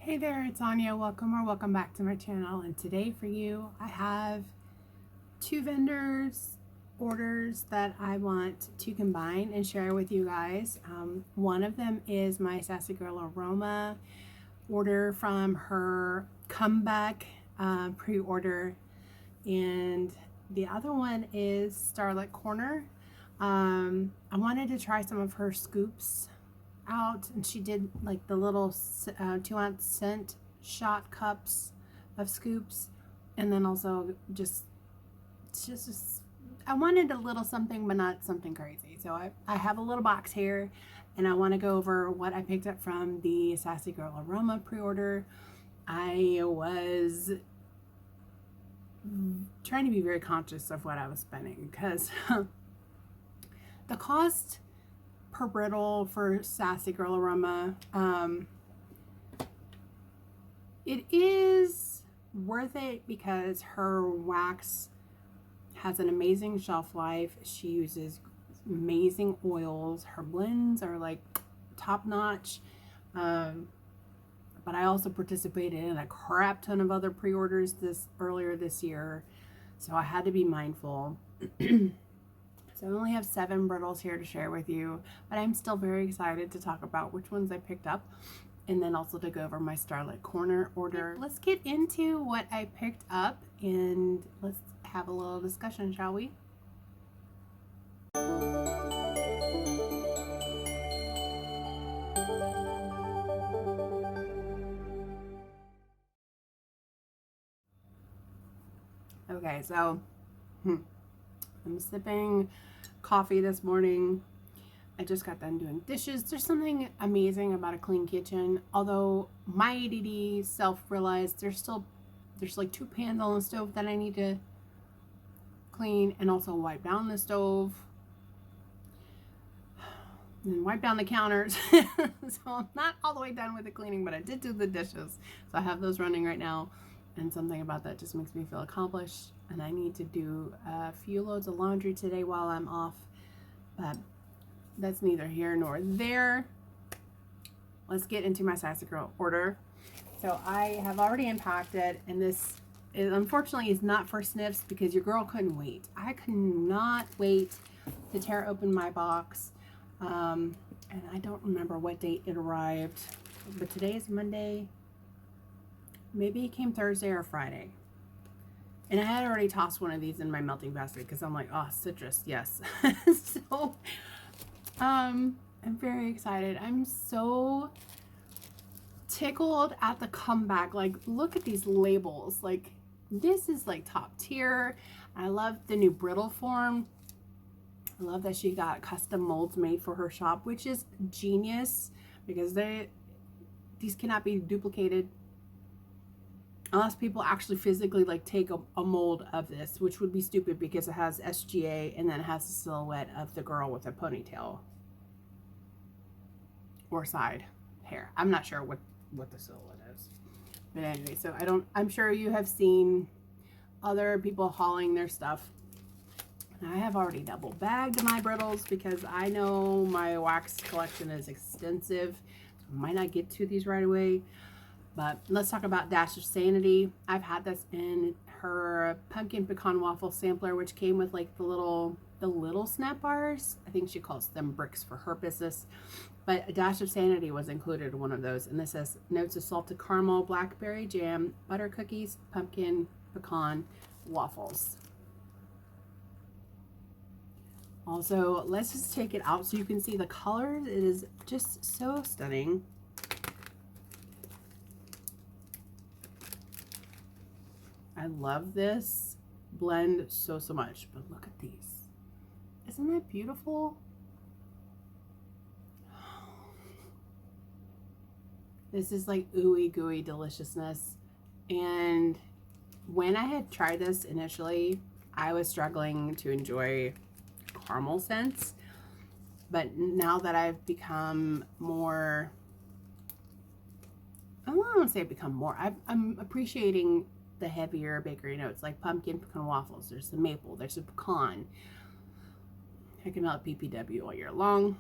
Hey there, it's Anya. Welcome back to my channel. And today for you, I have two vendors orders that I want to combine and share with you guys. One of them is my Sassy Girl Aroma order from her comeback pre-order, and the other one is Starlit Corner. I wanted to try some of her scoops out, and she did like the little 2-ounce scent shot cups of scoops, and then also just I wanted a little something but not something crazy. So I have a little box here, and I want to go over what I picked up from the Sassy Girl Aroma pre-order. I was trying to be very conscious of what I was spending because the cost per brittle for Sassy Girl Aroma, it is worth it because her wax has an amazing shelf life. She uses amazing oils. Her blends are like top notch. But I also participated in a crap ton of other pre-orders earlier this year, so I had to be mindful. So I only have 7 brittles here to share with you, but I'm still very excited to talk about which ones I picked up, and then also to go over my Starlit Corner order. Let's get into what I picked up, and let's have a little discussion, shall we? Okay, so I'm sipping coffee this morning. I just got done doing dishes. There's something amazing about a clean kitchen. Although my ADD self-realized there's like 2 pans on the stove that I need to clean, and also wipe down the stove and wipe down the counters. So I'm not all the way done with the cleaning, but I did do the dishes. So I have those running right now, and something about that just makes me feel accomplished. And I need to do a few loads of laundry today while I'm off, but that's neither here nor there. Let's get into my Sassy Girl order. So I have already unpacked it, and this unfortunately is not for sniffs because your girl couldn't wait. I could not wait to tear open my box, and I don't remember what date it arrived, but today is Monday. Maybe it came Thursday or Friday. And I had already tossed one of these in my melting basket because I'm like, oh, citrus, yes. So I'm very excited. I'm so tickled at the comeback. Like, look at these labels. Like, this is like top tier. I love the new brittle form. I love that she got custom molds made for her shop, which is genius because these cannot be duplicated unless people actually physically like take a mold of this, which would be stupid because it has SGA and then it has the silhouette of the girl with a ponytail or side hair. I'm not sure what the silhouette is, but anyway, so I'm sure you have seen other people hauling their stuff. And I have already double bagged my brittles because I know my wax collection is extensive, so I might not get to these right away. But let's talk about Dash of Sanity. I've had this in her pumpkin pecan waffle sampler, which came with like the little snap bars. I think she calls them bricks for her business. But a Dash of Sanity was included in one of those. And this says notes of salted caramel, blackberry jam, butter cookies, pumpkin pecan waffles. Also, let's just take it out so you can see the colors. It is just so stunning. I love this blend so much, but look at these. Isn't that beautiful? This is like ooey gooey deliciousness. And when I had tried this initially, I was struggling to enjoy caramel scents. But now that I've become more, I don't want to say become more, I'm appreciating the heavier bakery notes like pumpkin pecan waffles. There's the maple, there's the pecan. I can melt PPW all year long.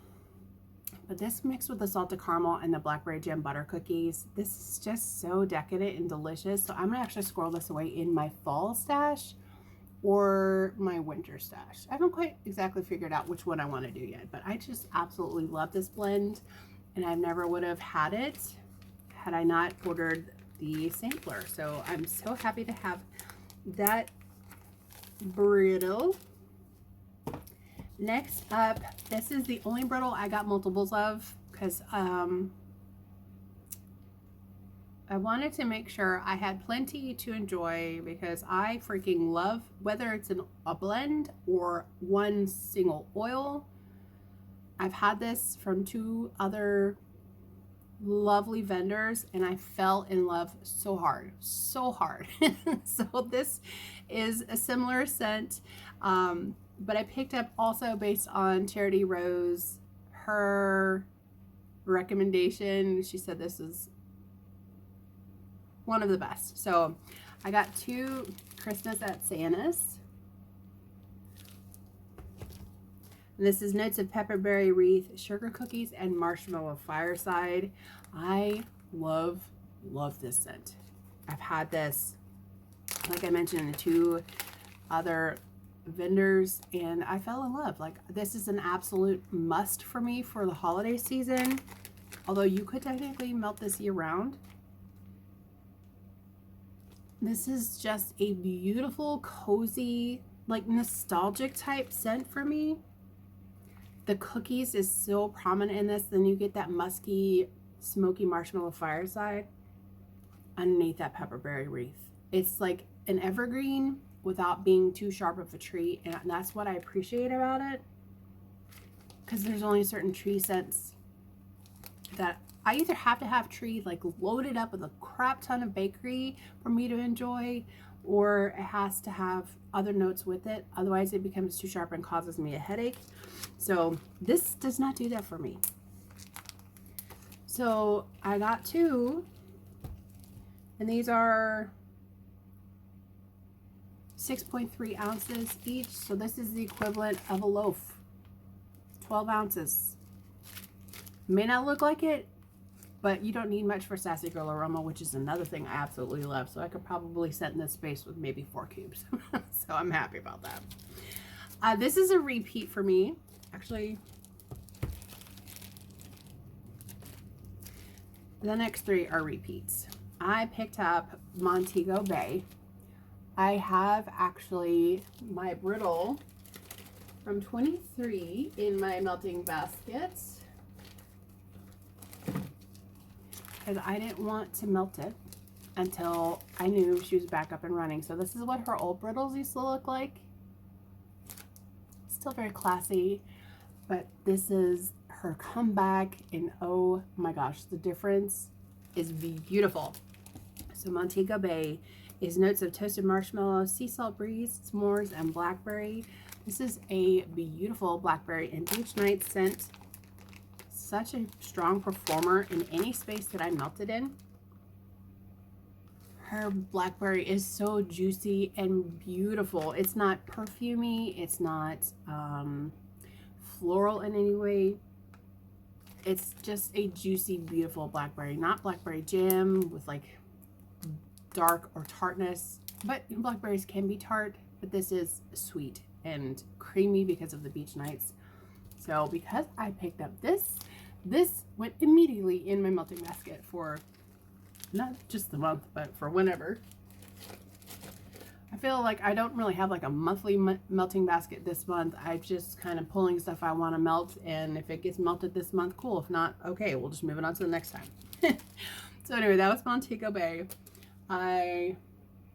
But this mixed with the salted caramel and the blackberry jam butter cookies, this is just so decadent and delicious. So I'm gonna actually squirrel this away in my fall stash or my winter stash. I haven't quite exactly figured out which one I want to do yet, but I just absolutely love this blend, and I never would have had it had I not ordered the sampler. So I'm so happy to have that brittle. Next up, this is the only brittle I got multiples of because I wanted to make sure I had plenty to enjoy, because I freaking love, whether it's a blend or one single oil. I've had this from 2 other lovely vendors and I fell in love so hard. So this is a similar scent, but I picked up also based on Charity Rose, her recommendation. She said this is one of the best. So I got 2 Christmas at Santa's. This is notes of pepperberry wreath, sugar cookies, and marshmallow fireside. I love this scent. I've had this, like I mentioned, in the 2 other vendors, and I fell in love. Like, this is an absolute must for me for the holiday season. Although you could technically melt this year round. This is just a beautiful, cozy, like nostalgic type scent for me. The cookies is so prominent in this. Then you get that musky, smoky marshmallow fireside underneath that pepperberry wreath. It's like an evergreen without being too sharp of a tree, and that's what I appreciate about it. Because there's only certain tree scents that I either have to have tree like loaded up with a crap ton of bakery for me to enjoy, or it has to have other notes with it. Otherwise it becomes too sharp and causes me a headache. So this does not do that for me. So I got 2, and these are 6.3 ounces each. So this is the equivalent of a loaf, 12 ounces. May not look like it, but you don't need much for Sassy Girl Aroma, which is another thing I absolutely love. So I could probably set in this space with maybe 4 cubes. So I'm happy about that. This is a repeat for me. Actually, the next 3 are repeats. I picked up Montego Bay. I have actually my brittle from 23 in my melting basket, because I didn't want to melt it until I knew she was back up and running. So this is what her old brittles used to look like. Still very classy, but this is her comeback, and oh my gosh, the difference is beautiful. So Montego Bay is notes of toasted marshmallow, sea salt breeze, s'mores, and blackberry. This is a beautiful blackberry and beach night scent. Such a strong performer in any space that I melted in. Her blackberry is so juicy and beautiful. It's not perfumey. It's not floral in any way. It's just a juicy, beautiful blackberry. Not blackberry jam with like dark or tartness, but blackberries can be tart, but this is sweet and creamy because of the beach nights. So because I picked up this went immediately in my melting basket for not just the month, but for whenever. I feel like I don't really have like a monthly melting basket this month. I'm just kind of pulling stuff I want to melt, and if it gets melted this month, cool. If not, okay, we'll just move it on to the next time. So anyway, that was Montego Bay. I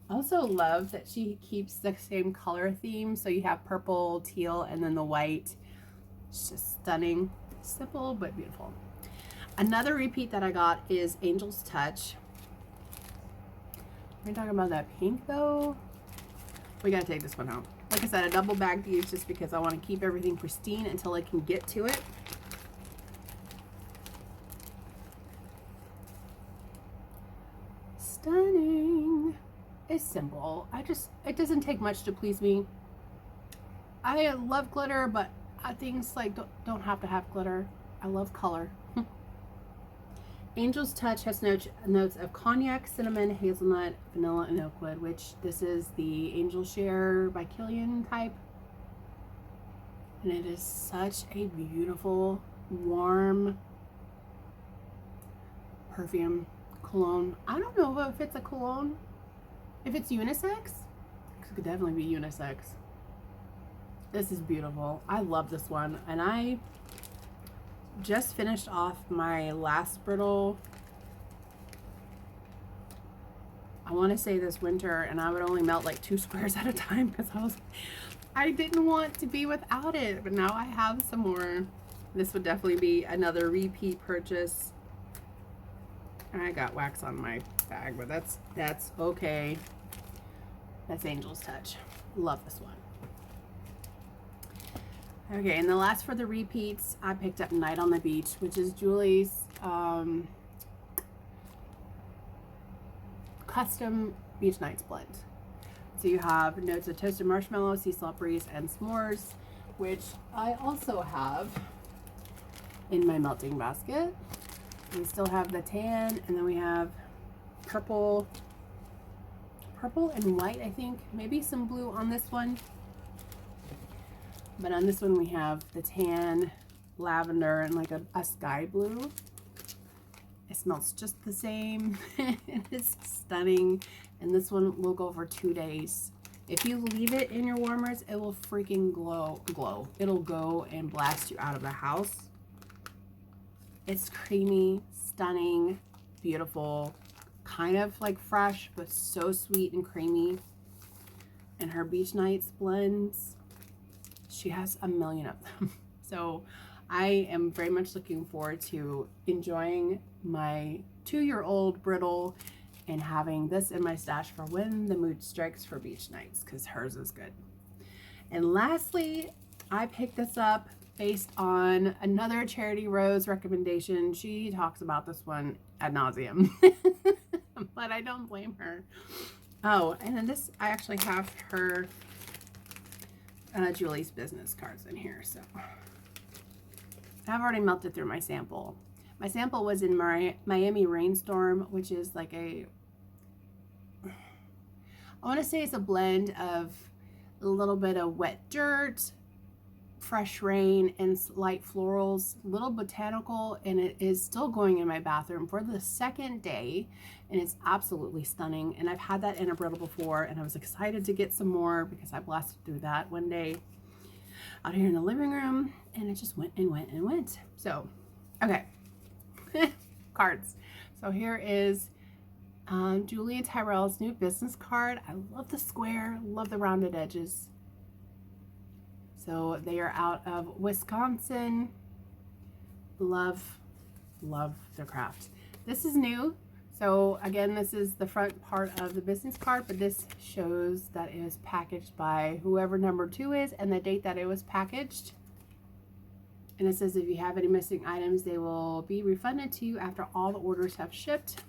also love that she keeps the same color theme. So you have purple, teal, and then the white. It's just stunning. Simple but beautiful. Another repeat that I got is Angel's Touch. We're talking about that pink though. We gotta take this one home. Like I said, I double bagged these just because I want to keep everything pristine until I can get to it. Stunning. It's simple. It doesn't take much to please me. I love glitter, but things like don't have to have glitter. I love color. Angel's Touch has notes of cognac, cinnamon, hazelnut, vanilla, and oak wood, which this is the Angel Share by Killian type. And it is such a beautiful, warm perfume cologne. I don't know if it's a cologne. If it's unisex, it could definitely be unisex. This is beautiful. I love this one. And I just finished off my last brittle, I want to say this winter, and I would only melt like 2 squares at a time because I didn't want to be without it, but now I have some more. This would definitely be another repeat purchase. I got wax on my bag, but that's okay. That's Angel's Touch. Love this one. Okay, and the last for the repeats, I picked up Night on the Beach, which is Julie's custom beach nights blend. So you have notes of toasted marshmallow, sea salt breeze, and s'mores, which I also have in my melting basket. We still have the tan, and then we have purple and white, I think. Maybe some blue on this one. But on this one we have the tan, lavender, and like a sky blue. It smells just the same. It's stunning. And this one will go for 2 days. If you leave it in your warmers, it will freaking glow. It'll go and blast you out of the house. It's creamy, stunning, beautiful, kind of like fresh, but so sweet and creamy. And her Beach Nights blends, she has a million of them. So I am very much looking forward to enjoying my 2-year-old brittle and having this in my stash for when the mood strikes for beach nights, because hers is good. And lastly, I picked this up based on another Charity Rose recommendation. She talks about this one ad nauseum, but I don't blame her. Oh, and then this, I actually have her Julie's business cards in here. So I've already melted through my sample. My sample was in Miami Rainstorm, which is like I want to say it's a blend of a little bit of wet dirt, fresh rain, and light florals, a little botanical, and it is still going in my bathroom for the 2nd day, and it's absolutely stunning. And I've had that in a brittle before, and I was excited to get some more because I blasted through that one day out here in the living room, and it just went and went and went. So, okay. Cards. So here is Julie and Tyrell's new business card. I love the square, love the rounded edges. So they are out of Wisconsin. Love their craft. This is new. So again, this is the front part of the business card, but this shows that it was packaged by whoever number 2 is and the date that it was packaged. And it says if you have any missing items, they will be refunded to you after all the orders have shipped.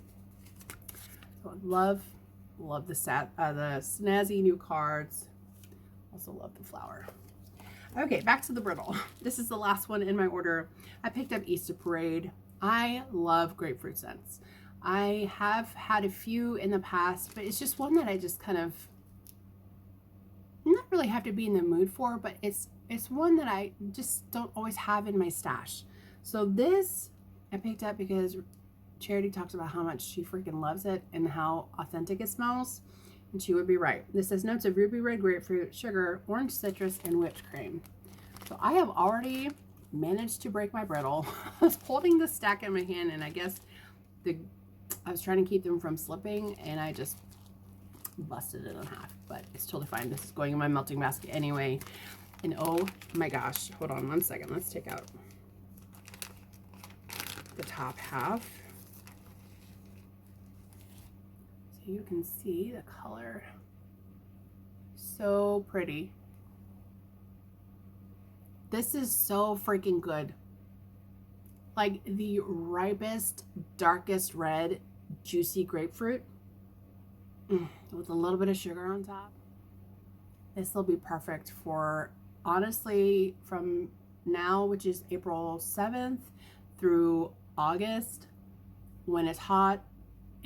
So I love the snazzy new cards. Also love the flower. Okay, back to the brittle. This is the last one in my order. I picked up Easter Parade. I love grapefruit scents. I have had a few in the past, but it's just one that I just kind of not really have to be in the mood for, but it's one that I just don't always have in my stash. So this I picked up because Charity talks about how much she freaking loves it and how authentic it smells. And she would be right. This says notes of ruby red grapefruit, sugar, orange citrus, and whipped cream. So I have already managed to break my brittle. I was holding the stack in my hand, and I guess I was trying to keep them from slipping, and I just busted it in half. But it's totally fine. This is going in my melting basket anyway. And oh my gosh, hold on one second. Let's take out the top half. So you can see the color. So pretty. This is so freaking good. Like the ripest, darkest red, juicy grapefruit with a little bit of sugar on top. This will be perfect for, honestly, from now, which is April 7th through August, when it's hot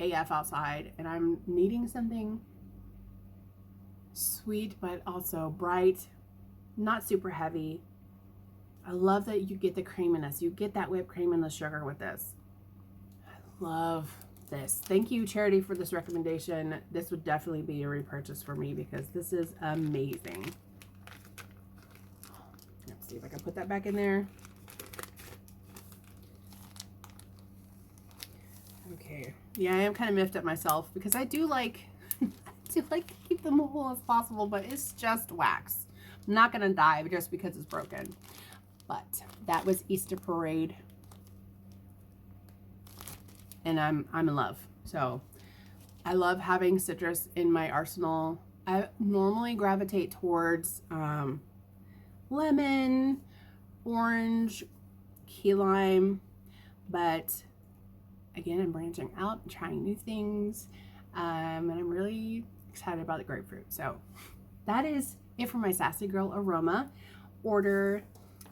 AF outside, and I'm needing something sweet but also bright, not super heavy. I love that you get the creaminess. You get that whipped cream and the sugar with this. I love this. Thank you, Charity, for this recommendation. This would definitely be a repurchase for me because this is amazing. Let's see if I can put that back in there. Okay. Yeah, I am kind of miffed at myself because I do like to keep them whole as possible, but it's just wax. I'm not gonna die just because it's broken. But that was Easter Parade, and I'm in love. So I love having citrus in my arsenal. I normally gravitate towards lemon, orange, key lime, but again, I'm branching out and trying new things, and I'm really excited about the grapefruit. So that is it for my Sassy Girl Aroma order.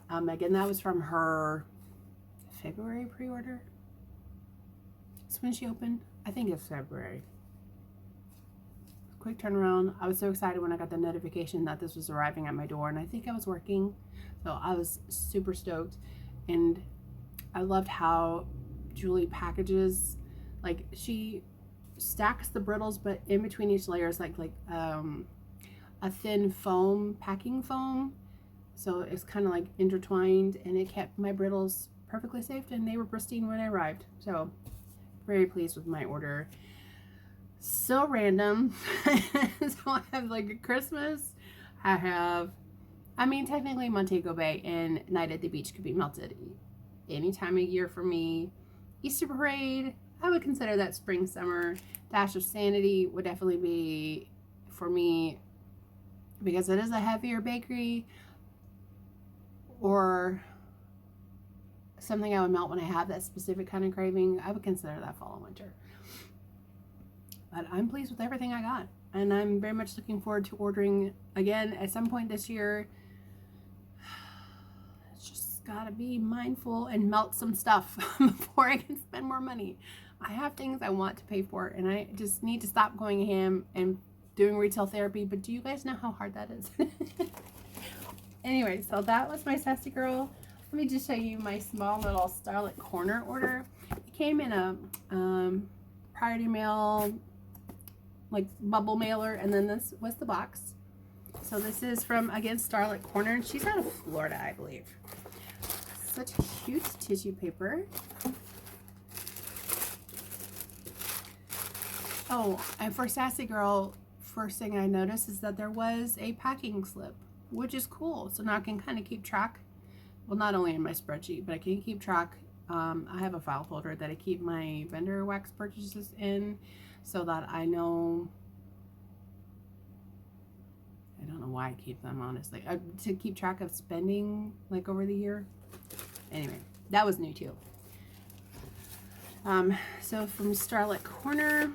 Again, that was from her February pre-order. That's when she opened. I think it's February. Quick turnaround. I was so excited when I got the notification that this was arriving at my door, and I think I was working, so I was super stoked. And I loved how Julie packages, like she stacks the brittles, but in between each layer is like a thin foam, packing foam. So it's kind of like intertwined, and it kept my brittles perfectly safe, and they were pristine when I arrived. So very pleased with my order. So random. So I have like a Christmas. I mean, technically Montego Bay and Night at the Beach could be melted any time of year for me. Easter Parade, I would consider that spring, summer. Dash of Sanity would definitely be for me because it is a heavier bakery, or something I would melt when I have that specific kind of craving. I would consider that fall and winter. But I'm pleased with everything I got, and I'm very much looking forward to ordering again at some point this year. It's just gotta be mindful and melt some stuff before I can spend more money. I have things I want to pay for, and I just need to stop going ham and doing retail therapy. But do you guys know how hard that is? Anyway, so that was my Sassy Girl. Let me just show you my small little Starlit corner order. It came in a priority mail, like bubble mailer, and then this was the box. So this is from, again, Starlit Corner, and she's out of Florida, I believe. Such cute tissue paper. Oh, and for Sassy Girl, first thing I noticed is that there was a packing slip, which is cool. So now I can kind of keep track. Well, not only in my spreadsheet, but I can keep track. I have a file folder that I keep my vendor wax purchases in, so that I know. I don't know why I keep them, honestly. To keep track of spending, like, over the year. Anyway, that was new too. So from Starlit Corner,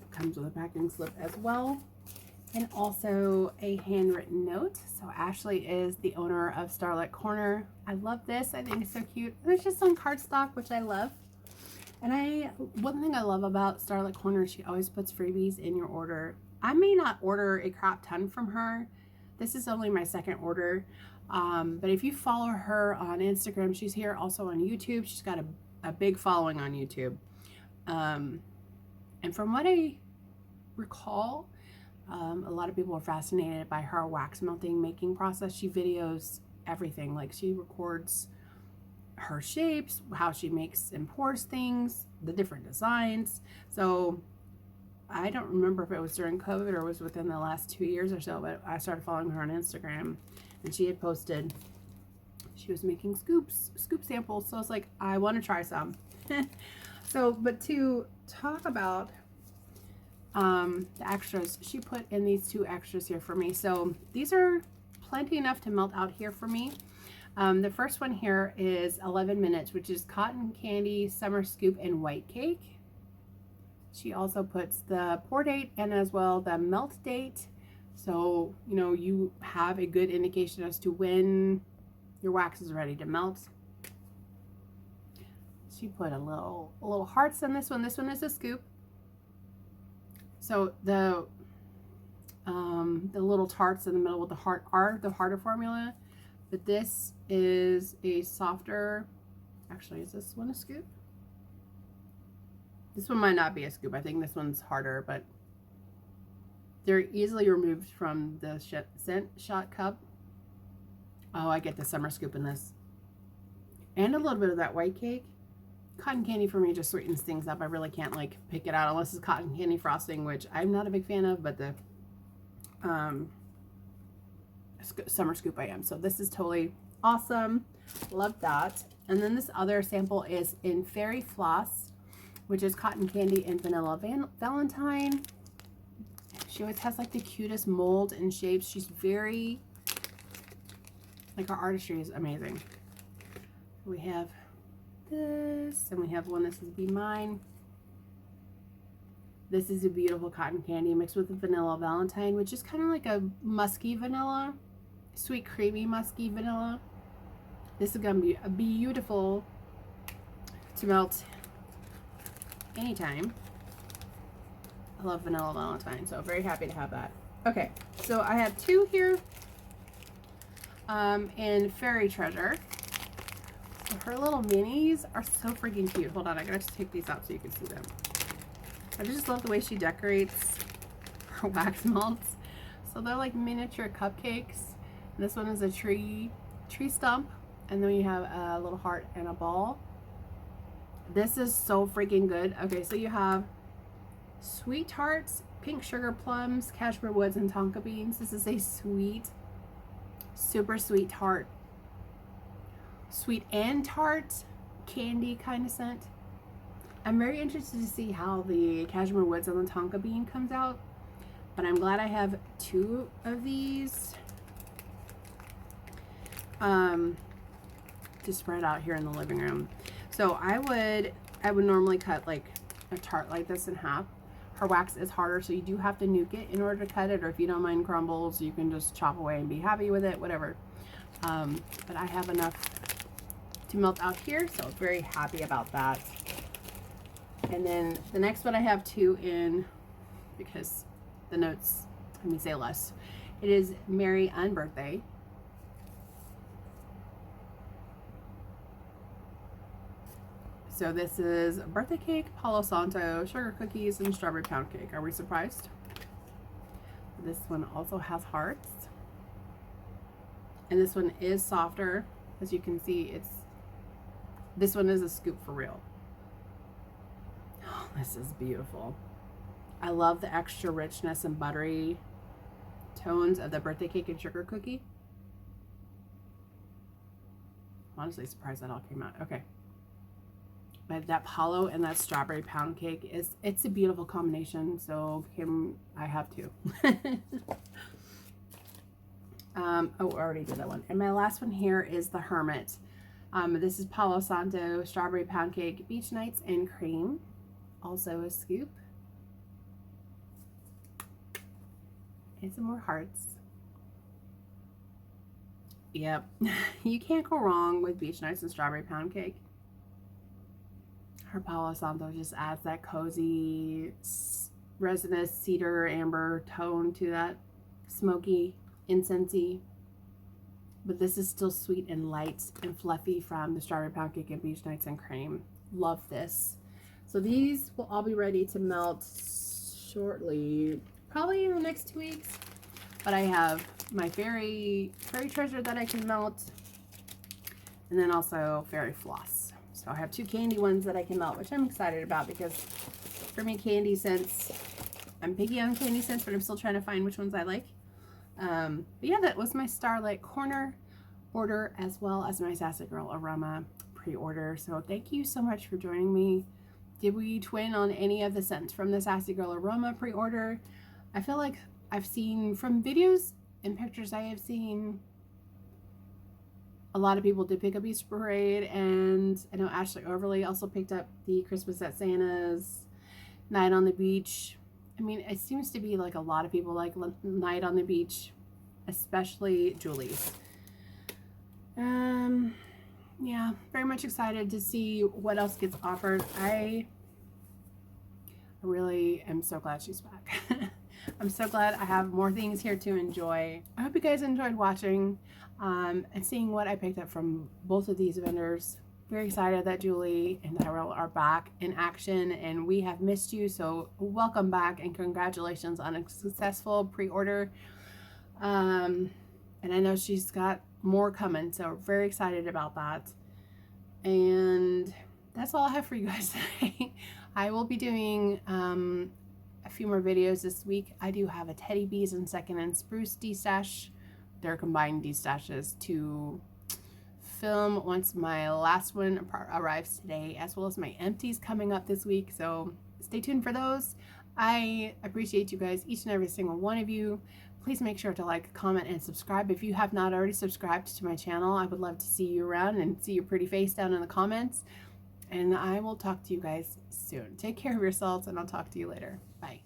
it comes with a packing slip as well, and also a handwritten note. So Ashley is the owner of Starlit Corner. I love this. I think it's so cute. It's just on cardstock, which I love. And one thing I love about Starlit Corner, she always puts freebies in your order. I may not order a crap ton from her. This is only my second order. But if you follow her on Instagram, she's here also on YouTube. She's got a big following on YouTube. And from what I recall, a lot of people are fascinated by her wax melting making process. She videos everything. Like, she records her shapes, how she makes and pours things, the different designs. So I don't remember if it was during COVID or was within the last 2 years or so, but I started following her on Instagram, and she had posted she was making scoop samples. So I was like, I want to try some. So, but to talk about the extras, she put in these 2 extras here for me. So these are plenty enough to melt out here for me. The first one here is 11 minutes, which is cotton candy, summer scoop, and white cake. She also puts the pour date and as well the melt date. So, you know, you have a good indication as to when your wax is ready to melt. She put a little hearts in this one. This one is a scoop. So the little tarts in the middle with the heart are the harder formula, but this is a softer. Actually, is this one a scoop? This one might not be a scoop. I think this one's harder, but they're easily removed from the scent shot cup. Oh, I get the summer scoop in this. And a little bit of that white cake. Cotton candy for me just sweetens things up. I really can't like pick it out unless it's cotton candy frosting, which I'm not a big fan of, but the summer scoop I am. So this is totally awesome. Love that. And then this other sample is in Fairy Floss, which is cotton candy and vanilla Valentine. She always has like the cutest mold and shapes. She's very, like, her artistry is amazing. We have this, and we have one that says Be Mine. This is a beautiful cotton candy mixed with the vanilla Valentine, which is kind of like a musky vanilla, sweet creamy musky vanilla. This is gonna be a beautiful to melt anytime. I love vanilla Valentine, so very happy to have that. Okay, so I have two here in Fairy Treasure. So her little minis are so freaking cute. Hold on, I gotta take these out so you can see them. I just love the way she decorates her wax melts. So they're like miniature cupcakes. This one is a tree stump, and then you have a little heart and a ball. This is so freaking good. Okay, so you have sweet tarts, pink sugar plums, cashmere woods, and tonka beans. This is a sweet, super sweet tart. Sweet and tart candy kind of scent. I'm very interested to see how the cashmere woods and the tonka bean comes out, but I'm glad I have two of these to spread out here in the living room. So I would normally cut like a tart like this in half. Her wax is harder, so you do have to nuke it in order to cut it, or if you don't mind crumbles, you can just chop away and be happy with it, whatever. But I have enough to melt out here, so I'm very happy about that. And then the next one I have two in, because the notes let me say less. It is Merry Unbirthday. So this is birthday cake, Palo Santo, sugar cookies, and strawberry pound cake. Are we surprised? This one also has hearts. And this one is softer. As you can see, this one is a scoop for real. Oh, this is beautiful. I love the extra richness and buttery tones of the birthday cake and sugar cookie. I'm honestly surprised that all came out. Okay. But that Palo and that strawberry pound cake it's a beautiful combination. So I have two. Oh, I already did that one. And my last one here is the Hermit. This is Palo Santo, strawberry pound cake, beach nights, and cream. Also a scoop. And some more hearts. Yep. You can't go wrong with beach nights and strawberry pound cake. Her Palo Santo just adds that cozy, resinous cedar amber tone to that smoky, incensey. But this is still sweet and light and fluffy from the strawberry pound cake and beach nights and cream. Love this. So these will all be ready to melt shortly, probably in the next 2 weeks. But I have my fairy treasure that I can melt, and then also fairy floss. So I have two candy ones that I can melt, which I'm excited about because for me, candy scents, I'm picky on candy scents, but I'm still trying to find which ones I like. But yeah, that was my Starlit corner order as well as my Sassy Girl Aroma pre-order. So thank you so much for joining me. Did we twin on any of the scents from the Sassy Girl Aroma pre-order? I feel like I've seen from videos and pictures I have seen a lot of people did pick up Easter Parade, and I know Ashley Overley also picked up the Christmas at Santa's, Night on the Beach, I mean, it seems to be like a lot of people like night on the beach, especially Julie's. Yeah, very much excited to see what else gets offered. I really am so glad she's back. I'm so glad I have more things here to enjoy. I hope you guys enjoyed watching and seeing what I picked up from both of these vendors. Very excited that Julie and Tyrell are back in action, and we have missed you, so welcome back and congratulations on a successful pre-order. And I know she's got more coming, so we're very excited about that. And that's all I have for you guys today. I will be doing a few more videos this week. I do have a Teddy Bees and Second and Spruce destash. They're combined destashes to film once my last one arrives today, as well as my empties coming up this week. So stay tuned for those. I appreciate you guys, each and every single one of you. Please make sure to like, comment, and subscribe. If you have not already subscribed to my channel, I would love to see you around and see your pretty face down in the comments. And I will talk to you guys soon. Take care of yourselves, and I'll talk to you later. Bye.